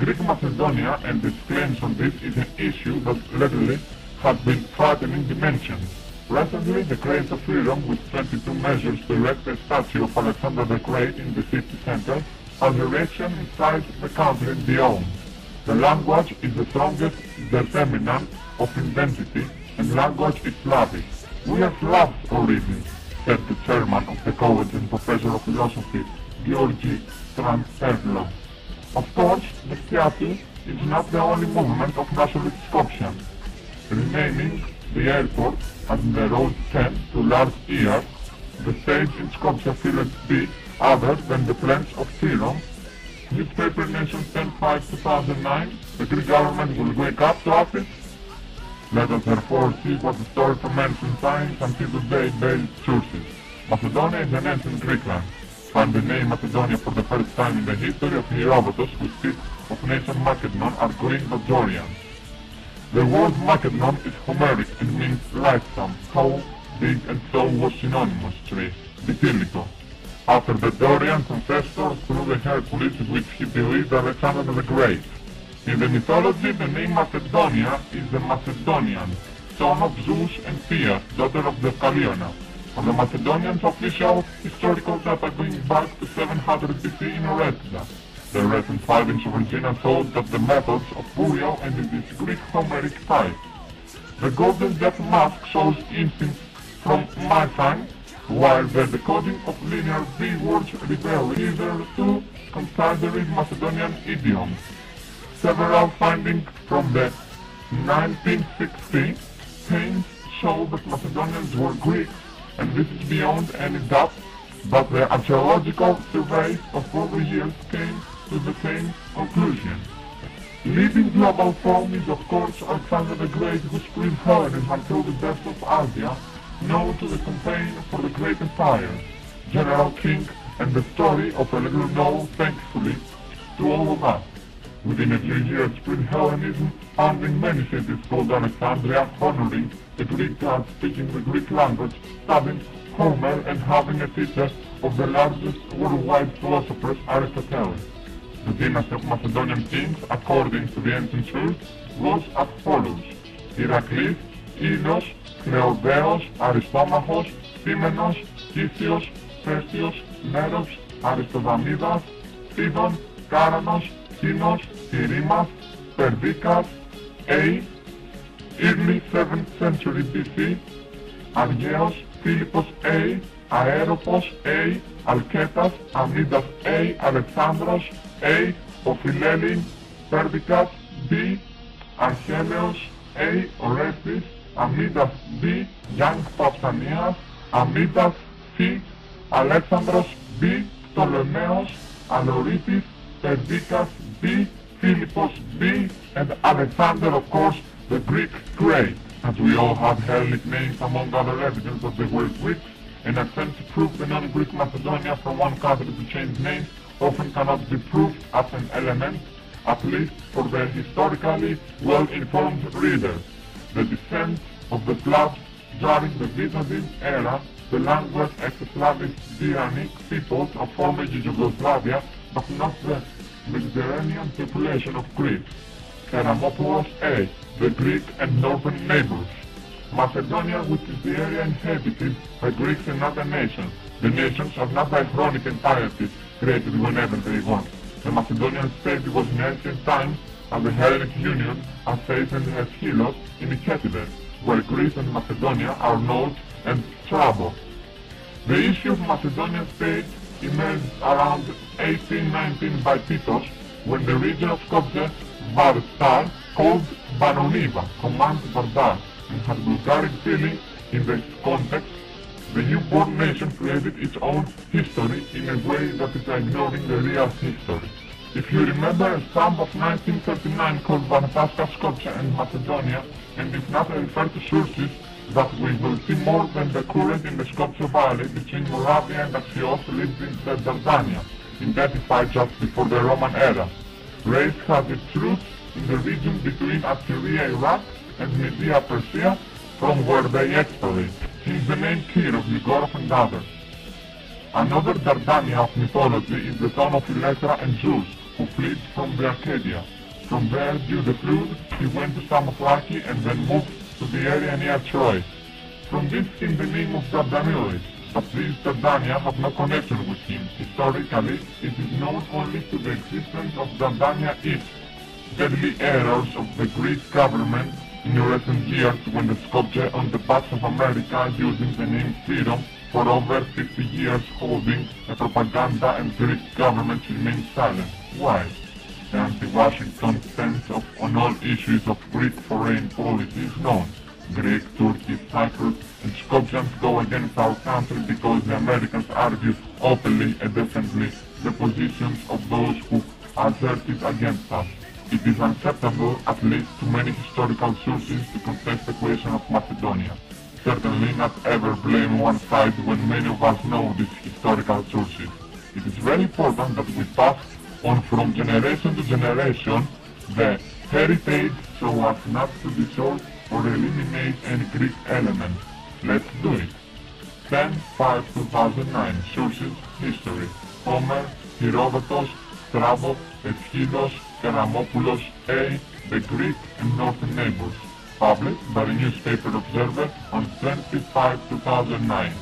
Greek Macedonia and its claims on this is an issue that lately has been frightening dimensions. Recently, the Crate of Freedom, with 22 measures to erect a statue of Alexander the Great in the city center, has erection inside the country and beyond. The language is the strongest determinant of identity, and language is Slavic. We are Slavs origins, said the chairman of the college and professor of philosophy, Georgi Transterlo. Of course, the statue is not the only movement of nationalist Skopje. Renaming the airport as the road 10 to last year, the stage in Skopje will be other than the plans of Tyron. Newspaper Nation 10/5/2009, the Greek government will wake up to Athens. Let us therefore see what the story from ancient times until today bears sources. Macedonia is an ancient Greekland. Find the name Macedonia for the first time in the history of Herodotus, who speaks of nation Macedon are Greek Dorians. The word Macedon is Homeric and means lightsome, tall, big, and so was synonymous to Vitiligo, after the Dorian ancestors through the Hercules, which he believed Alexander the Great. In the mythology, the name Macedonia is the Macedonian, son of Zeus and Thea, daughter of the Caliona. On the Macedonians' official historical data going back to 700 BC in Orestia. The recent findings of Regina showed that the methods of burial and in this Greek Homeric type. The golden death mask shows instincts from Maiden, while the decoding of linear B words reveal either two considered Macedonian idioms. Several findings from the 1960 paints show that Macedonians were Greeks, and this is beyond any doubt, but the archaeological surveys of 40 years came to the same conclusion. Leading global form is of course Alexander the Great, who spread Hellenism until the death of Asia, known to the campaign for the Great Empire, General King, and the story of a little known thankfully to all of us. Within a few years, spread Hellenism, founding many cities called Alexandria, honoring the Greek gods, speaking the Greek language, studying Homer, and having a teacher of the largest worldwide philosophers, Aristotle. The dynasty of Macedonian kings, according to the ancient source, was as follows: Heraclius, Ilos, Cleobeos, Aristomachos, Simenos, Kisios, Perseus, Meros, Aristodamidas, Sidon, Karanos, Kinos, Kyrimas, Perdiccas, A. Early 7th century BC, Argeos, Philippos A, Aeropos A, Alketas, Amidas A, Alexandros A, Ophilelin, Perdiccas B, Archelaeus A, Orestes, Amidas B, Young Pausanias, Amidas C, Alexandros B, Ptolemaeus, Aloritis, Perdiccas B, Philippos B, and Alexander, of course, the Greek Great. As we all have Hellenic names, among other evidence that they were Greeks, an attempt to prove the non-Greek Macedonia from one country to change names often cannot be proved as an element, at least for the historically well-informed reader. The descent of the Slavs during the Byzantine era, the language ex-Slavic Hellenic peoples of former Yugoslavia, but not the Mediterranean population of Greece. Keramopoulos A, the Greek and northern neighbors. Macedonia, which is the area inhabited by Greeks and other nations. The nations are not diachronic entities created whenever they want. The Macedonian state was in ancient times as the Hellenic Union, as Athens and Hellas in Iketive, where Greece and Macedonia are Node and Strabo. The issue of Macedonian state emerged around 1819 by Titos, when the region of Skopje, Varstar, called Banoniva, command Vardar, and had Bulgaric feeling in this context. The newborn nation created its own history in a way that is ignoring the real history. If you remember a stamp of 1939 called Vanatasca, Skopje and Macedonia, and if not refer to sources that we will see more than the current in the Skopje Valley between Moravia and Axios lived in the Dardania, identified just before the Roman era. Race has its roots in the region between Assyria, Iraq, and Media, Persia, from where they expelled. He is the name Kir of Yegorov and others. Another Dardania of mythology is the son of Electra and Zeus, who fled from the Arcadia. From there, due to the flood, he went to Samothraki and then moved to the area near Troy. From this came the name of Dardanilis, but these Dardania have no connection with him. Historically, it is known only to the existence of Dardania East, deadly errors of the Greek government in recent years when the sculpture on the backs of America using the name freedom for over 50 years holding the propaganda and Greek governments remain silent. Why? The anti-Washington stance on all issues of Greek foreign policy is known. Greek, Turkey, Cyprus, and Skopjeans go against our country because the Americans argue openly and definitely the positions of those who asserted against us. It is unacceptable, at least to many historical sources, to contest the question of Macedonia. Certainly not ever blame one side when many of us know these historical sources. It is very important that we pass on from generation to generation the heritage so as not to distort or eliminate any Greek element. Let's do it. 10-5-2009 Sources: History. Homer, Herodotus, Strabo, Aeschylus, Karamopoulos, A. The Greek and Northern Neighbors. Published by the newspaper Observer on 25-2009.